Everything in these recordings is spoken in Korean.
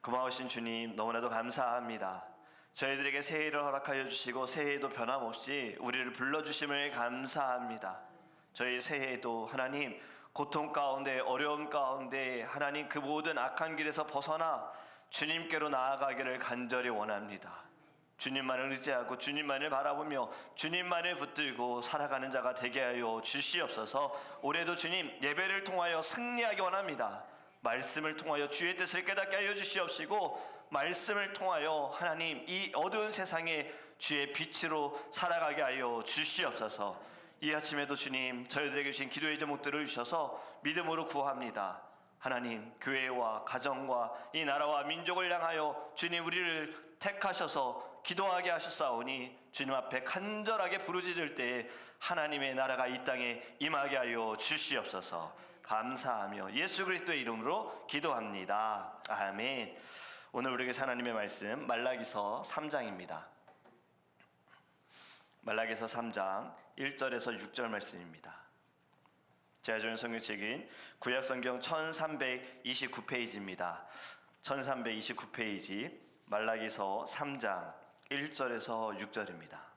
고마우신 주님, 너무나도 감사합니다. 저희들에게 새해를 허락하여 주시고 새해에도 변함없이 우리를 불러주심을 감사합니다. 저희 새해에도 하나님, 고통 가운데, 어려움 가운데 하나님 그 모든 악한 길에서 벗어나 주님께로 나아가기를 간절히 원합니다. 주님만을 의지하고 주님만을 바라보며 주님만을 붙들고 살아가는 자가 되게 하여 주시옵소서. 올해도 주님, 예배를 통하여 승리하기 원합니다. 말씀을 통하여 주의 뜻을 깨닫게 하여 주시옵시고, 말씀을 통하여 하나님 이 어두운 세상에 주의 빛으로 살아가게 하여 주시옵소서. 이 아침에도 주님, 저희들에게 주신 기도의 제목들을 주셔서 믿음으로 구합니다. 하나님, 교회와 가정과 이 나라와 민족을 향하여 주님 우리를 택하셔서 기도하게 하셨사오니 주님 앞에 간절하게 부르짖을 때에 하나님의 나라가 이 땅에 임하게 하여 주시옵소서. 감사하며 예수 그리스도의 이름으로 기도합니다. 아멘. 오늘 우리에게 하나님의 말씀 말라기서 3장입니다. 말라기서 3장 1절에서 6절 말씀입니다. 제가 주는 성경책인 구약성경 1329페이지입니다. 1329페이지 말라기서 3장 1절에서 6절입니다.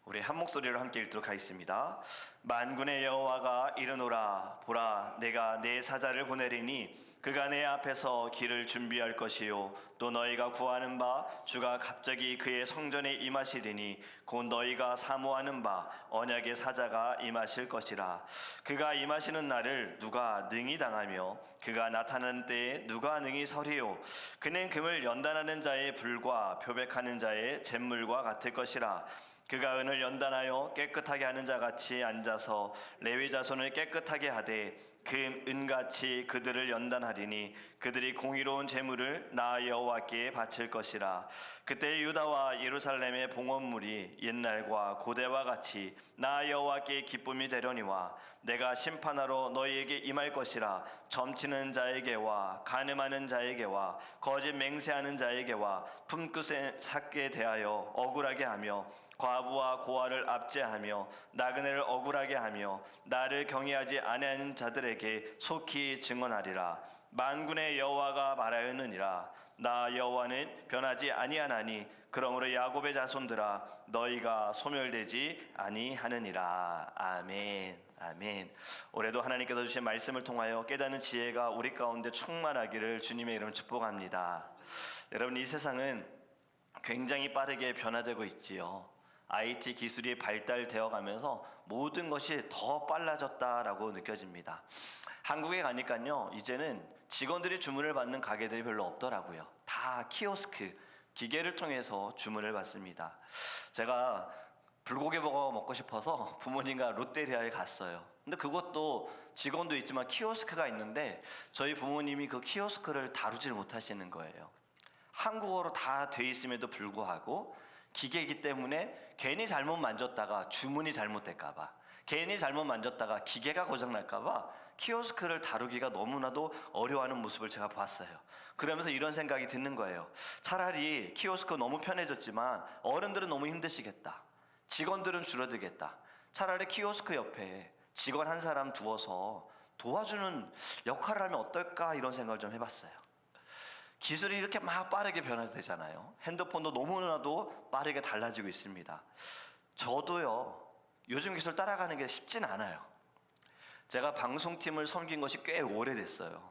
우리 한 목소리로 함께 읽도록 하겠습니다. 만군의 여호와가 이르노라, 보라, 내가 내 사자를 보내리니 그가 내 앞에서 길을 준비할 것이요, 또 너희가 구하는 바 주가 갑자기 그의 성전에 임하시리니 곧 너희가 사모하는 바 언약의 사자가 임하실 것이라. 그가 임하시는 날을 누가 능히 당하며 그가 나타나는 때에 누가 능히 서리요. 그는 금을 연단하는 자의 불과 표백하는 자의 잿물과 같을 것이라. 그가 은을 연단하여 깨끗하게 하는 자같이 앉아서 레위 자손을 깨끗하게 하되 그 은같이 그들을 연단하리니 그들이 공의로운 제물을 나 여호와께 바칠 것이라. 그때 유다와 예루살렘의 봉헌물이 옛날과 고대와 같이 나 여호와께 기쁨이 되려니와 내가 심판하러 너희에게 임할 것이라. 점치는 자에게와 간음하는 자에게와 거짓 맹세하는 자에게와 품끝에 삭게 대하여 억울하게 하며 과부와 고아를 압제하며 나그네를 억울하게 하며 나를 경외하지 아니하는 자들에게 속히 증언하리라. 만군의 여호와가 말하였느니라. 나 여호와는 변하지 아니하나니 그러므로 야곱의 자손들아, 너희가 소멸되지 아니하느니라. 아멘. 아멘. 올해도 하나님께서 주신 말씀을 통하여 깨닫는 지혜가 우리 가운데 충만하기를 주님의 이름으로 축복합니다. 여러분, 이 세상은 굉장히 빠르게 변화되고 있지요. IT 기술이 발달되어 가면서 모든 것이 더 빨라졌다라고 느껴집니다. 한국에 가니까요, 이제는 직원들이 주문을 받는 가게들이 별로 없더라고요. 다 키오스크, 기계를 통해서 주문을 받습니다. 제가 불고기 버거 먹고 싶어서 부모님과 롯데리아에 갔어요. 근데 그것도 직원도 있지만 키오스크가 있는데 저희 부모님이 그 키오스크를 다루질 못하시는 거예요. 한국어로 다 돼 있음에도 불구하고 기계이기 때문에 괜히 잘못 만졌다가 주문이 잘못될까봐, 괜히 잘못 만졌다가 기계가 고장날까봐 키오스크를 다루기가 너무나도 어려워하는 모습을 제가 봤어요. 그러면서 이런 생각이 드는 거예요. 차라리 키오스크 너무 편해졌지만 어른들은 너무 힘드시겠다, 직원들은 줄어들겠다. 차라리 키오스크 옆에 직원 한 사람 두어서 도와주는 역할을 하면 어떨까, 이런 생각을 좀 해봤어요. 기술이 이렇게 막 빠르게 변화되잖아요. 핸드폰도 너무나도 빠르게 달라지고 있습니다. 저도요, 요즘 기술 따라가는 게 쉽진 않아요. 제가 방송팀을 섬긴 것이 꽤 오래됐어요.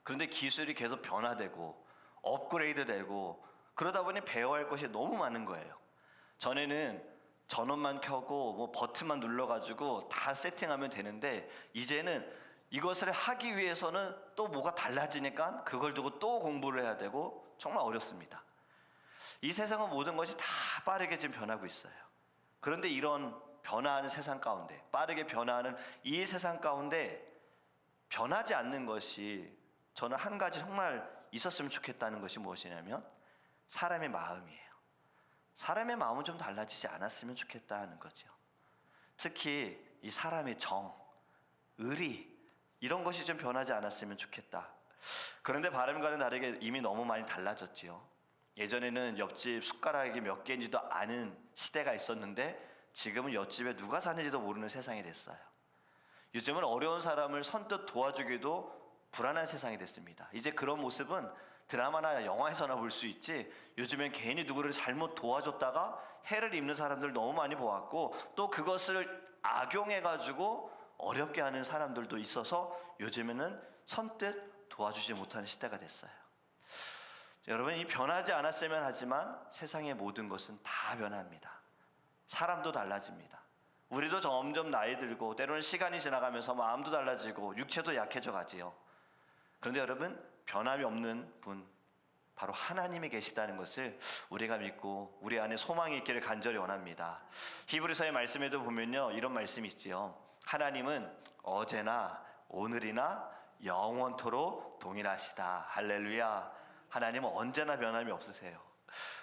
그런데 기술이 계속 변화되고 업그레이드 되고 그러다 보니 배워야 할 것이 너무 많은 거예요. 전에는 전원만 켜고 뭐 버튼만 눌러가지고 다 세팅하면 되는데, 이제는 이것을 하기 위해서는 또 뭐가 달라지니까 그걸 두고 또 공부를 해야 되고 정말 어렵습니다. 이 세상은 모든 것이 다 빠르게 지금 변하고 있어요. 그런데 이런 변화하는 세상 가운데, 빠르게 변화하는 이 세상 가운데 변하지 않는 것이, 저는 한 가지 정말 있었으면 좋겠다는 것이 무엇이냐면 사람의 마음이에요. 사람의 마음은 좀 달라지지 않았으면 좋겠다는 거죠. 특히 이 사람의 정, 의리, 이런 것이 좀 변하지 않았으면 좋겠다. 그런데 바람과는 다르게 이미 너무 많이 달라졌지요. 예전에는 옆집 숟가락이 몇 개인지도 아는 시대가 있었는데 지금은 옆집에 누가 사는지도 모르는 세상이 됐어요. 요즘은 어려운 사람을 선뜻 도와주기도 불안한 세상이 됐습니다. 이제 그런 모습은 드라마나 영화에서나 볼 수 있지, 요즘엔 괜히 누구를 잘못 도와줬다가 해를 입는 사람들 너무 많이 보았고, 또 그것을 악용해가지고 어렵게 하는 사람들도 있어서 요즘에는 선뜻 도와주지 못하는 시대가 됐어요. 여러분, 이 변하지 않았으면 하지만 세상의 모든 것은 다 변합니다. 사람도 달라집니다. 우리도 점점 나이 들고 때로는 시간이 지나가면서 마음도 달라지고 육체도 약해져 가지요. 그런데 여러분, 변함이 없는 분, 바로 하나님이 계시다는 것을 우리가 믿고 우리 안에 소망이 있기를 간절히 원합니다. 히브리서의 말씀에도 보면요, 이런 말씀이 있지요. 하나님은 어제나 오늘이나 영원토록 동일하시다. 할렐루야. 하나님은 언제나 변함이 없으세요.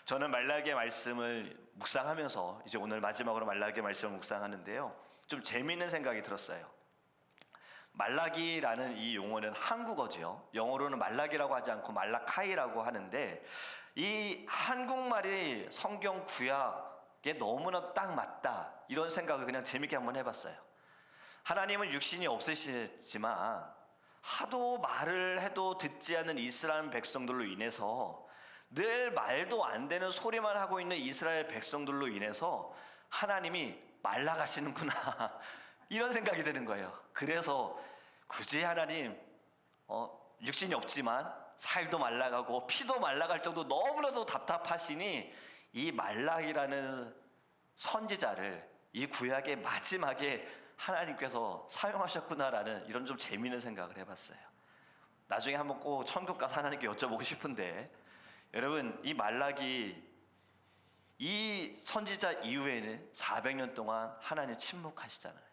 저는 말라기의 말씀을 묵상하면서 이제 오늘 마지막으로 말라기의 말씀을 묵상하는데요, 좀 재미있는 생각이 들었어요. 말라기라는 이 용어는 한국어지요. 영어로는 말라기라고 하지 않고 말라카이라고 하는데, 이 한국말이 성경 구약에 너무나 딱 맞다, 이런 생각을 그냥 재밌게 한번 해봤어요. 하나님은 육신이 없으시지만 하도 말을 해도 듣지 않는 이스라엘 백성들로 인해서, 늘 말도 안 되는 소리만 하고 있는 이스라엘 백성들로 인해서 하나님이 말라가시는구나 이런 생각이 드는 거예요. 그래서 굳이 하나님 육신이 없지만 살도 말라가고 피도 말라갈 정도 너무나도 답답하시니 이 말라기라는 선지자를 이 구약의 마지막에 하나님께서 사용하셨구나라는 이런 좀 재미있는 생각을 해봤어요. 나중에 한번 꼭 천국 가서 하나님께 여쭤보고 싶은데, 여러분, 이 말라기 이 선지자 이후에는 400년 동안 하나님 침묵하시잖아요.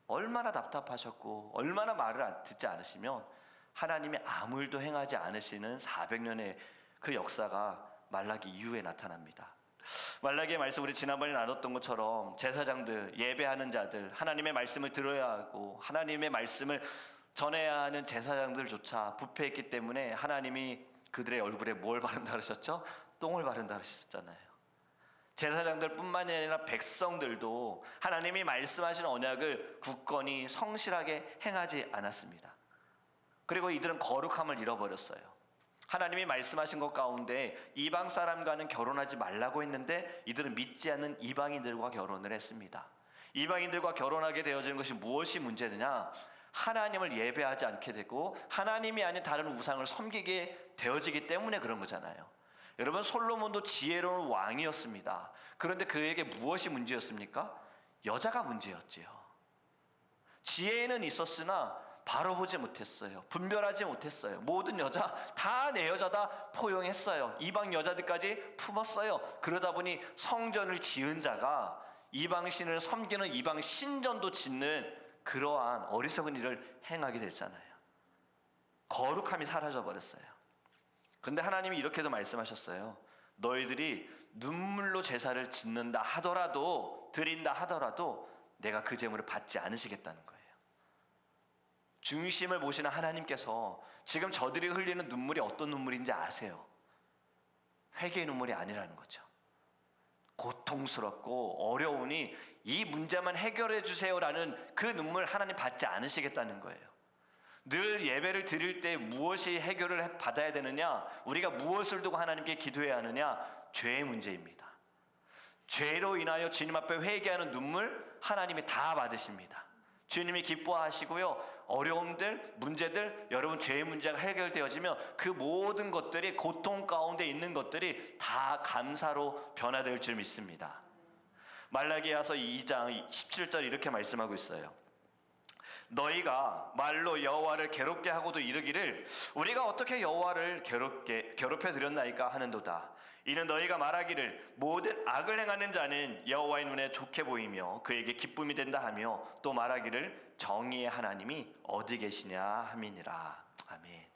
얼마나 답답하셨고 얼마나 말을 듣지 않으시면 하나님이 아무 일도 행하지 않으시는 400년의 그 역사가 말라기 이후에 나타납니다. 말라기의 말씀, 우리 지난번에 나눴던 것처럼 제사장들, 예배하는 자들, 하나님의 말씀을 들어야 하고 하나님의 말씀을 전해야 하는 제사장들조차 부패했기 때문에 하나님이 그들의 얼굴에 뭘 바른다 그러셨죠? 똥을 바른다 그러셨잖아요. 제사장들 뿐만이 아니라 백성들도 하나님이 말씀하신 언약을 굳건히 성실하게 행하지 않았습니다. 그리고 이들은 거룩함을 잃어버렸어요. 하나님이 말씀하신 것 가운데 이방 사람과는 결혼하지 말라고 했는데 이들은 믿지 않는 이방인들과 결혼을 했습니다. 이방인들과 결혼하게 되어지는 것이 무엇이 문제느냐? 하나님을 예배하지 않게 되고 하나님이 아닌 다른 우상을 섬기게 되어지기 때문에 그런 거잖아요. 여러분, 솔로몬도 지혜로운 왕이었습니다. 그런데 그에게 무엇이 문제였습니까? 여자가 문제였지요. 지혜는 있었으나 바라보지 못했어요. 분별하지 못했어요. 모든 여자 다 내 여자다 포용했어요. 이방 여자들까지 품었어요. 그러다 보니 성전을 지은 자가 이방 신을 섬기는 이방 신전도 짓는 그러한 어리석은 일을 행하게 됐잖아요. 거룩함이 사라져 버렸어요. 그런데 하나님이 이렇게도 말씀하셨어요. 너희들이 눈물로 제사를 짓는다 하더라도, 드린다 하더라도 내가 그 제물을 받지 않으시겠다는 거예요. 중심을 보시는 하나님께서 지금 저들이 흘리는 눈물이 어떤 눈물인지 아세요? 회개의 눈물이 아니라는 거죠. 고통스럽고 어려우니 이 문제만 해결해 주세요라는 그 눈물 하나님 받지 않으시겠다는 거예요. 늘 예배를 드릴 때 무엇이 해결을 받아야 되느냐? 우리가 무엇을 두고 하나님께 기도해야 하느냐? 죄의 문제입니다. 죄로 인하여 주님 앞에 회개하는 눈물 하나님이 다 받으십니다. 주님이 기뻐하시고요. 어려움들, 문제들, 여러분 죄의 문제가 해결되어지면 그 모든 것들이, 고통 가운데 있는 것들이 다 감사로 변화될 줄 믿습니다. 말라기야서 2장 17절 이렇게 말씀하고 있어요. 너희가 말로 여호와를 괴롭게 하고도 이르기를 우리가 어떻게 여호와를 괴롭혀 드렸나이까 하는도다. 이는 너희가 말하기를 모든 악을 행하는 자는 여호와의 눈에 좋게 보이며 그에게 기쁨이 된다 하며, 또 말하기를 정의의 하나님이 어디 계시냐 함이니라. 아멘.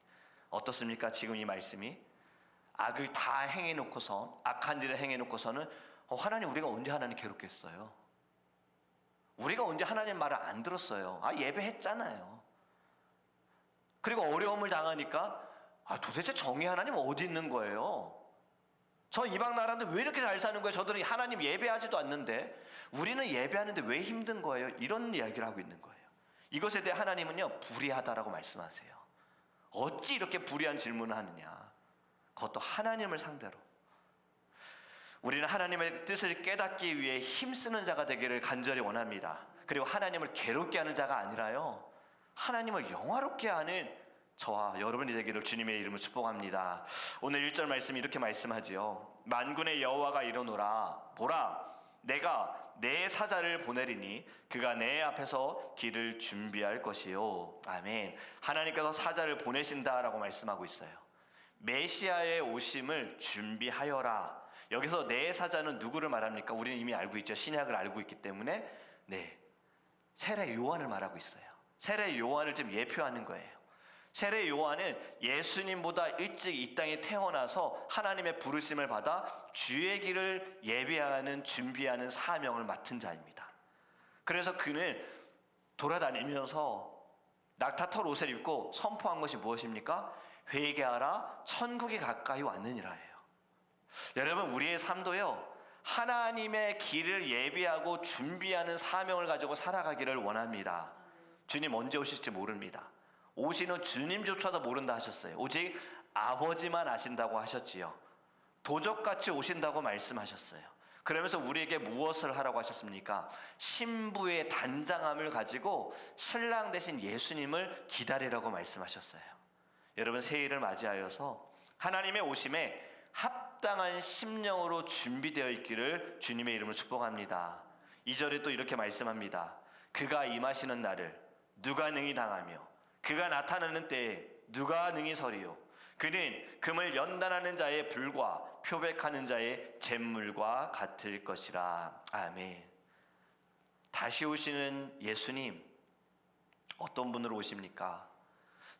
어떻습니까? 지금 이 말씀이 악을 다 행해놓고서, 악한 일을 행해놓고서는 하나님, 우리가 언제 하나님 괴롭겠어요? 우리가 언제 하나님 말을 안 들었어요? 예배했잖아요. 그리고 어려움을 당하니까 도대체 정의 하나님 어디 있는 거예요? 저 이방 나라인데 왜 이렇게 잘 사는 거예요? 저들은 하나님 예배하지도 않는데 우리는 예배하는데 왜 힘든 거예요? 이런 이야기를 하고 있는 거예요. 이것에 대해 하나님은요, 불의하다라고 말씀하세요. 어찌 이렇게 불의한 질문을 하느냐. 그것도 하나님을 상대로. 우리는 하나님의 뜻을 깨닫기 위해 힘쓰는 자가 되기를 간절히 원합니다. 그리고 하나님을 괴롭게 하는 자가 아니라요, 하나님을 영화롭게 하는 저와 여러분이 되기를 주님의 이름으로 축복합니다. 오늘 1절 말씀이 이렇게 말씀하지요. 만군의 여호와가 이르노라, 보라, 내가 내 사자를 보내리니 그가 내 앞에서 길을 준비할 것이요. 아멘. 하나님께서 사자를 보내신다라고 말씀하고 있어요. 메시아의 오심을 준비하여라. 여기서 내 사자는 누구를 말합니까? 우리는 이미 알고 있죠. 신약을 알고 있기 때문에 세례 요한을 말하고 있어요. 세례 요한을 지금 예표하는 거예요. 세례 요한은 예수님보다 일찍 이 땅에 태어나서 하나님의 부르심을 받아 주의 길을 예비하는, 준비하는 사명을 맡은 자입니다. 그래서 그는 돌아다니면서 낙타털 옷을 입고 선포한 것이 무엇입니까? 회개하라, 천국이 가까이 왔느니라예요. 여러분, 우리의 삶도요, 하나님의 길을 예비하고 준비하는 사명을 가지고 살아가기를 원합니다. 주님 언제 오실지 모릅니다. 오시는 주님조차도 모른다 하셨어요. 오직 아버지만 아신다고 하셨지요. 도적같이 오신다고 말씀하셨어요. 그러면서 우리에게 무엇을 하라고 하셨습니까? 신부의 단장함을 가지고 신랑 되신 예수님을 기다리라고 말씀하셨어요. 여러분, 새해를 맞이하여서 하나님의 오심에 합당한 심령으로 준비되어 있기를 주님의 이름으로 축복합니다. 2절에 또 이렇게 말씀합니다. 그가 임하시는 날을 누가 능히 당하며 그가 나타나는 때에 누가 능히 서리요. 그는 금을 연단하는 자의 불과 표백하는 자의 잿물과 같을 것이라. 아멘. 다시 오시는 예수님, 어떤 분으로 오십니까?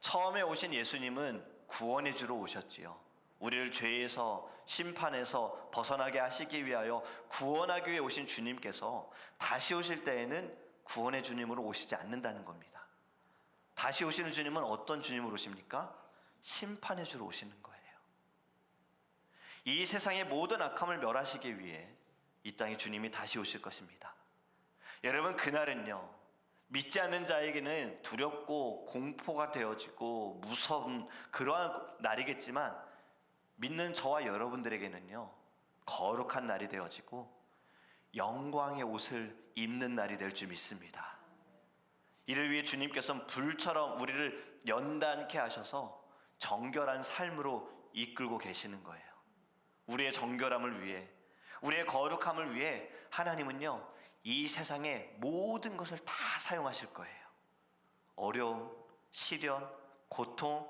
처음에 오신 예수님은 구원의 주로 오셨지요. 우리를 죄에서, 심판에서 벗어나게 하시기 위하여 구원하기 위해 오신 주님께서 다시 오실 때에는 구원의 주님으로 오시지 않는다는 겁니다. 다시 오시는 주님은 어떤 주님으로 오십니까? 심판의 주로 오시는 거예요. 이 세상의 모든 악함을 멸하시기 위해 이 땅에 주님이 다시 오실 것입니다. 여러분, 그날은요, 믿지 않는 자에게는 두렵고 공포가 되어지고 무서운 그러한 날이겠지만, 믿는 저와 여러분들에게는요, 거룩한 날이 되어지고 영광의 옷을 입는 날이 될 줄 믿습니다. 이를 위해 주님께서는 불처럼 우리를 연단케 하셔서 정결한 삶으로 이끌고 계시는 거예요. 우리의 정결함을 위해, 우리의 거룩함을 위해 하나님은요, 이 세상의 모든 것을 다 사용하실 거예요. 어려움, 시련, 고통,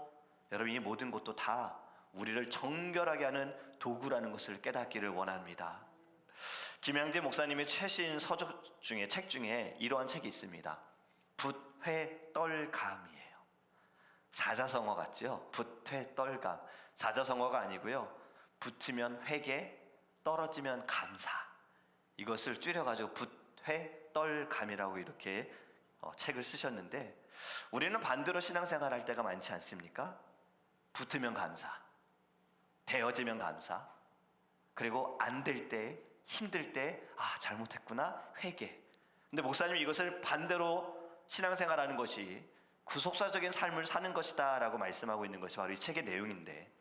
여러분, 이 모든 것도 다 우리를 정결하게 하는 도구라는 것을 깨닫기를 원합니다. 김양재 목사님의 최신 서적 중에, 책 중에 이러한 책이 있습니다. 붓회떨감이에요. 사자성어 같죠? 붓회떨감. 사자성어가 아니고요, 붙으면 회개, 떨어지면 감사, 이것을 줄여가지고 붓회떨감이라고 이렇게 책을 쓰셨는데, 우리는 반대로 신앙생활 할 때가 많지 않습니까? 붙으면 감사, 되어지면 감사, 그리고 안 될 때, 힘들 때, 잘못했구나, 회개. 근데 목사님이 이것을 반대로 신앙생활하는 것이 구속사적인 삶을 사는 것이다 라고 말씀하고 있는 것이 바로 이 책의 내용인데,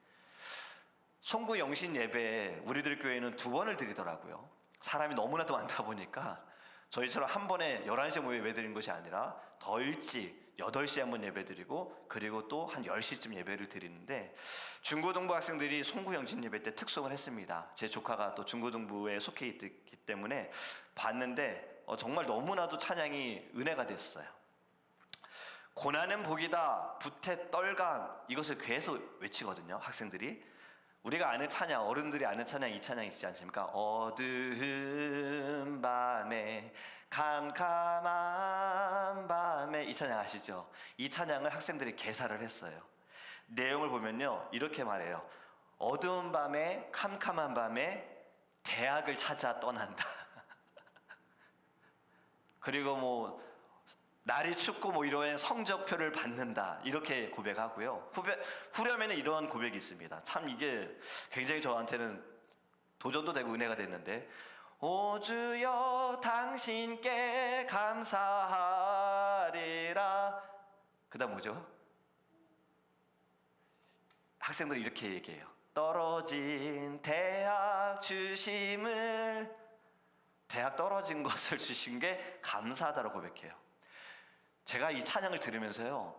송구 영신 예배에 우리들 교회는 2번을 드리더라고요. 사람이 너무나도 많다 보니까 저희처럼 한 번에 11시에 모여 예배 드린 것이 아니라 더 일찍 8시에 한 번 예배 드리고, 그리고 또 한 10시쯤 예배를 드리는데, 중고등부 학생들이 송구 영신 예배 때 특송을 했습니다. 제 조카가 또 중고등부에 속해 있기 때문에 봤는데 정말 너무나도 찬양이 은혜가 됐어요. 고난은 복이다, 붓에 떨감, 이것을 계속 외치거든요, 학생들이. 우리가 아는 찬양, 어른들이 아는 찬양, 이 찬양 있지 않습니까? 어두운 밤에, 캄캄한 밤에, 이 찬양 아시죠? 이 찬양을 학생들이 개사를 했어요. 내용을 보면요, 이렇게 말해요. 어두운 밤에, 캄캄한 밤에 대학을 찾아 떠난다. 그리고 날이 춥고 이런 성적표를 받는다, 이렇게 고백하고요. 후렴에는 이런 고백이 있습니다. 참 이게 굉장히 저한테는 도전도 되고 은혜가 됐는데, 오 주여 당신께 감사하리라, 그다음 뭐죠? 학생들이 이렇게 얘기해요. 떨어진 대학 주심을, 대학 떨어진 것을 주신 게 감사하다고 고백해요. 제가 이 찬양을 들으면서요,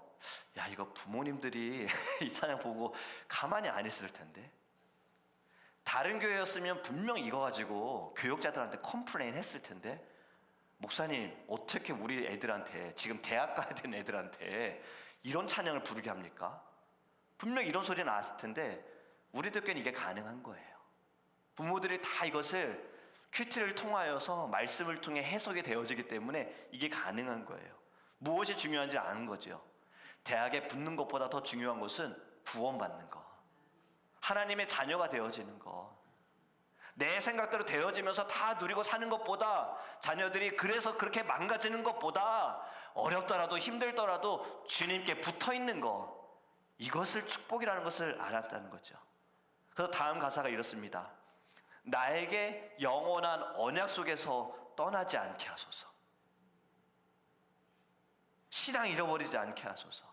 야, 이거 부모님들이 이 찬양 보고 가만히 안 있을 텐데, 다른 교회였으면 분명 이거 가지고 교육자들한테 컴플레인 했을 텐데, 목사님 어떻게 우리 애들한테, 지금 대학 가야 되는 애들한테 이런 찬양을 부르게 합니까? 분명 이런 소리 나왔을 텐데 우리들께는 이게 가능한 거예요. 부모들이 다 이것을 큐티를 통하여서 말씀을 통해 해석이 되어지기 때문에 이게 가능한 거예요. 무엇이 중요한지 아는 거죠. 대학에 붙는 것보다 더 중요한 것은 구원받는 거, 하나님의 자녀가 되어지는 거, 내 생각대로 되어지면서 다 누리고 사는 것보다, 자녀들이 그래서 그렇게 망가지는 것보다 어렵더라도 힘들더라도 주님께 붙어있는 거, 이것을 축복이라는 것을 알았다는 거죠. 그래서 다음 가사가 이렇습니다. 나에게 영원한 언약 속에서 떠나지 않게 하소서. 신앙 잃어버리지 않게 하소서.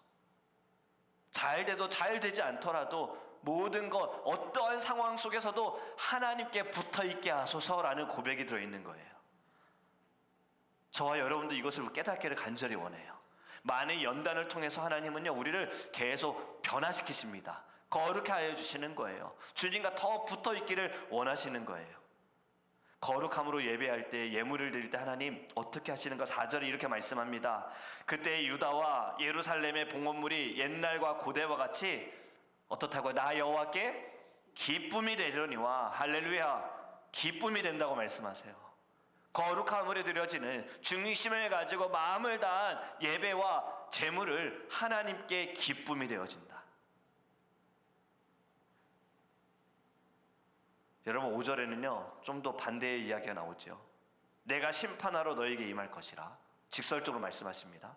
잘 돼도 잘 되지 않더라도 모든 것, 어떠한 상황 속에서도 하나님께 붙어있게 하소서라는 고백이 들어있는 거예요. 저와 여러분도 이것을 깨닫기를 간절히 원해요. 많은 연단을 통해서 하나님은요, 우리를 계속 변화시키십니다. 거룩해 하여 주시는 거예요. 주님과 더 붙어있기를 원하시는 거예요. 거룩함으로 예배할 때, 예물을 드릴 때 하나님 어떻게 하시는가? 4절에 이렇게 말씀합니다. 그때 유다와 예루살렘의 봉헌물이 옛날과 고대와 같이 어떻다고요? 나 여호와께 기쁨이 되려니와, 할렐루야, 기쁨이 된다고 말씀하세요. 거룩함으로 드려지는 중심을 가지고 마음을 다한 예배와 제물을 하나님께 기쁨이 되어진다. 여러분 5절에는요 좀 더 반대의 이야기가 나오죠. 내가 심판하러 너에게 임할 것이라 직설적으로 말씀하십니다.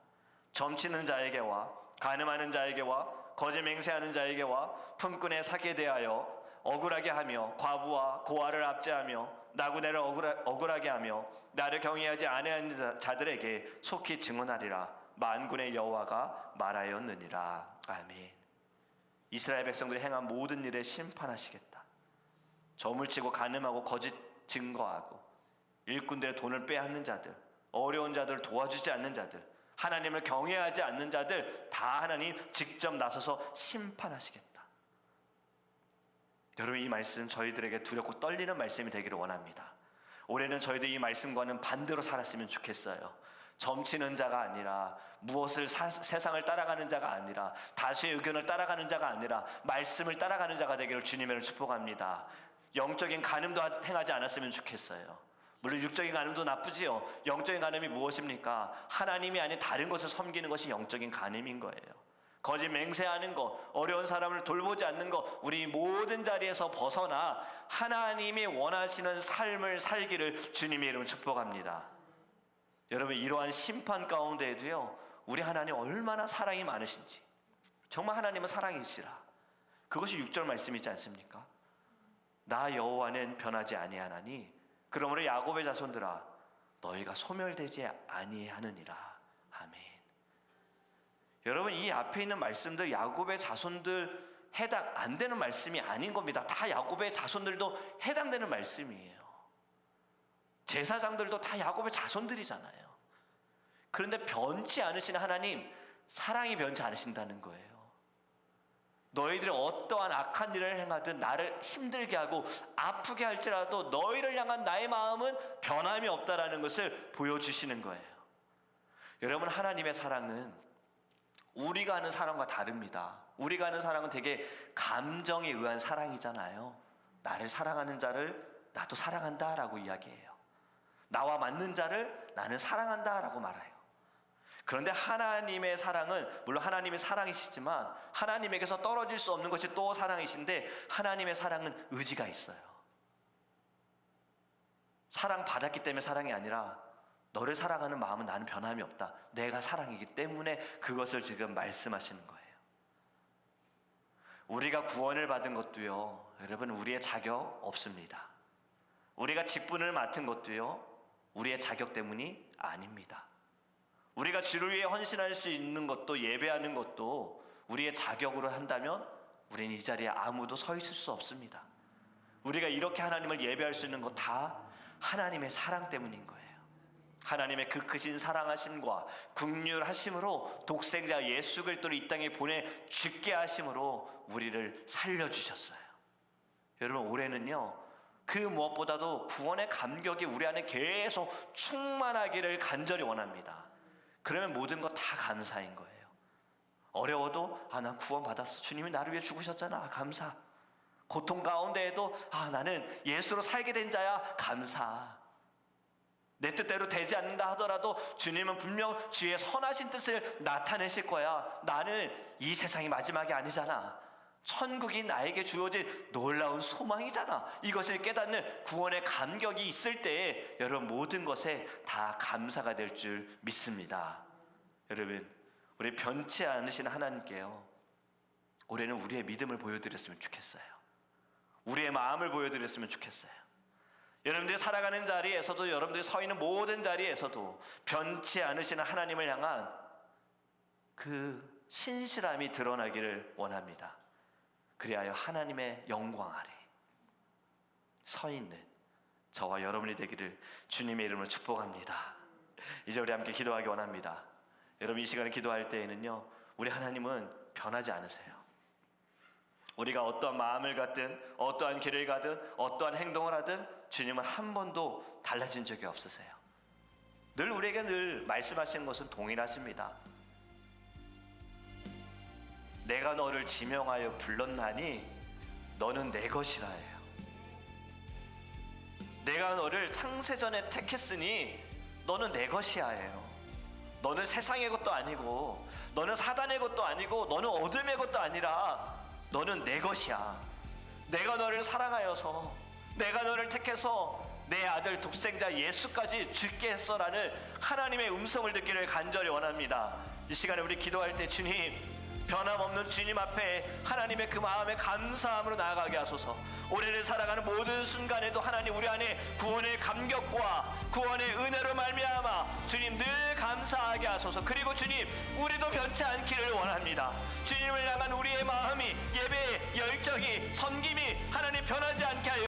점치는 자에게와 간음하는 자에게와 거짓 맹세하는 자에게와 품꾼에 사기에 대하여 억울하게 하며 과부와 고아를 압제하며 나그네를 억울하게 하며 나를 경외하지 아니하는 자들에게 속히 증언하리라. 만군의 여호와가 말하였느니라. 아멘. 이스라엘 백성들이 행한 모든 일에 심판하시겠다. 점을 치고 간음하고 거짓 증거하고 일꾼들의 돈을 빼앗는 자들, 어려운 자들을 도와주지 않는 자들, 하나님을 경외하지 않는 자들 다 하나님 직접 나서서 심판하시겠다. 여러분 이 말씀 저희들에게 두렵고 떨리는 말씀이 되기를 원합니다. 올해는 저희들 이 말씀과는 반대로 살았으면 좋겠어요. 점치는 자가 아니라, 무엇을 세상을 따라가는 자가 아니라, 다수의 의견을 따라가는 자가 아니라 말씀을 따라가는 자가 되기를 주님을 축복합니다. 영적인 간음도 행하지 않았으면 좋겠어요. 물론 육적인 간음도 나쁘지요. 영적인 간음이 무엇입니까? 하나님이 아닌 다른 것을 섬기는 것이 영적인 간음인 거예요. 거짓 맹세하는 것, 어려운 사람을 돌보지 않는 것, 우리 모든 자리에서 벗어나 하나님이 원하시는 삶을 살기를 주님의 이름으로 축복합니다. 여러분 이러한 심판 가운데에도요 우리 하나님 얼마나 사랑이 많으신지, 정말 하나님은 사랑이시라. 그것이 6절 말씀이지 않습니까? 나 여호와는 변하지 아니하나니 그러므로 야곱의 자손들아 너희가 소멸되지 아니하느니라. 아멘. 여러분 이 앞에 있는 말씀들 야곱의 자손들 해당 안 되는 말씀이 아닌 겁니다. 다 야곱의 자손들도 해당되는 말씀이에요. 제사장들도 다 야곱의 자손들이잖아요. 그런데 변치 않으시는 하나님, 사랑이 변치 않으신다는 거예요. 너희들이 어떠한 악한 일을 행하든 나를 힘들게 하고 아프게 할지라도 너희를 향한 나의 마음은 변함이 없다라는 것을 보여주시는 거예요. 여러분 하나님의 사랑은 우리가 아는 사랑과 다릅니다. 우리가 아는 사랑은 되게 감정에 의한 사랑이잖아요. 나를 사랑하는 자를 나도 사랑한다라고 이야기해요. 나와 맞는 자를 나는 사랑한다라고 말해요. 그런데 하나님의 사랑은 물론 하나님의 사랑이시지만 하나님에게서 떨어질 수 없는 것이 또 사랑이신데, 하나님의 사랑은 의지가 있어요. 사랑받았기 때문에 사랑이 아니라 너를 사랑하는 마음은 나는 변함이 없다. 내가 사랑이기 때문에 그것을 지금 말씀하시는 거예요. 우리가 구원을 받은 것도요 여러분 우리의 자격 없습니다. 우리가 직분을 맡은 것도요 우리의 자격 때문이 아닙니다. 우리가 주를 위해 헌신할 수 있는 것도, 예배하는 것도 우리의 자격으로 한다면 우리는 이 자리에 아무도 서 있을 수 없습니다. 우리가 이렇게 하나님을 예배할 수 있는 것 다 하나님의 사랑 때문인 거예요. 하나님의 그 크신 사랑하심과 긍휼하심으로 독생자 예수 그리스도를 이 땅에 보내 죽게 하심으로 우리를 살려주셨어요. 여러분, 올해는요, 그 무엇보다도 구원의 감격이 우리 안에 계속 충만하기를 간절히 원합니다. 그러면 모든 것 다 감사인 거예요. 어려워도 난 구원 받았어. 주님이 나를 위해 죽으셨잖아. 감사. 고통 가운데에도 나는 예수로 살게 된 자야. 감사. 내 뜻대로 되지 않는다 하더라도 주님은 분명 주의 선하신 뜻을 나타내실 거야. 나는 이 세상이 마지막이 아니잖아. 천국이 나에게 주어진 놀라운 소망이잖아. 이것을 깨닫는 구원의 감격이 있을 때에 여러분 모든 것에 다 감사가 될 줄 믿습니다. 여러분, 우리 변치 않으신 하나님께요, 올해는 우리의 믿음을 보여드렸으면 좋겠어요. 우리의 마음을 보여드렸으면 좋겠어요. 여러분들이 살아가는 자리에서도, 여러분들이 서 있는 모든 자리에서도 변치 않으시는 하나님을 향한 그 신실함이 드러나기를 원합니다. 그리하여 하나님의 영광 아래 서 있는 저와 여러분이 되기를 주님의 이름으로 축복합니다. 이제 우리 함께 기도하기 원합니다. 여러분, 이 시간에 기도할 때에는요, 우리 하나님은 변하지 않으세요. 우리가 어떠한 마음을 갖든, 어떠한 길을 가든, 어떠한 행동을 하든 주님은 한 번도 달라진 적이 없으세요. 늘 우리에게 늘 말씀하시는 것은 동일하십니다. 내가 너를 지명하여 불렀나니 너는 내 것이라 해요. 내가 너를 창세전에 택했으니 너는 내 것이야 해요. 너는 세상의 것도 아니고, 너는 사단의 것도 아니고, 너는 어둠의 것도 아니라 너는 내 것이야. 내가 너를 사랑하여서, 내가 너를 택해서 내 아들 독생자 예수까지 죽게 했어라는 하나님의 음성을 듣기를 간절히 원합니다. 이 시간에 우리 기도할 때 주님, 변함없는 주님 앞에 하나님의 그 마음에 감사함으로 나아가게 하소서. 올해를 살아가는 모든 순간에도 하나님 우리 안에 구원의 감격과 구원의 은혜로 말미암아 주님 늘 감사하게 하소서. 그리고 주님, 우리도 변치 않기를 원합니다. 주님을 향한 우리의 마음이, 예배의 열정이, 섬김이 하나님 변하지 않게 하여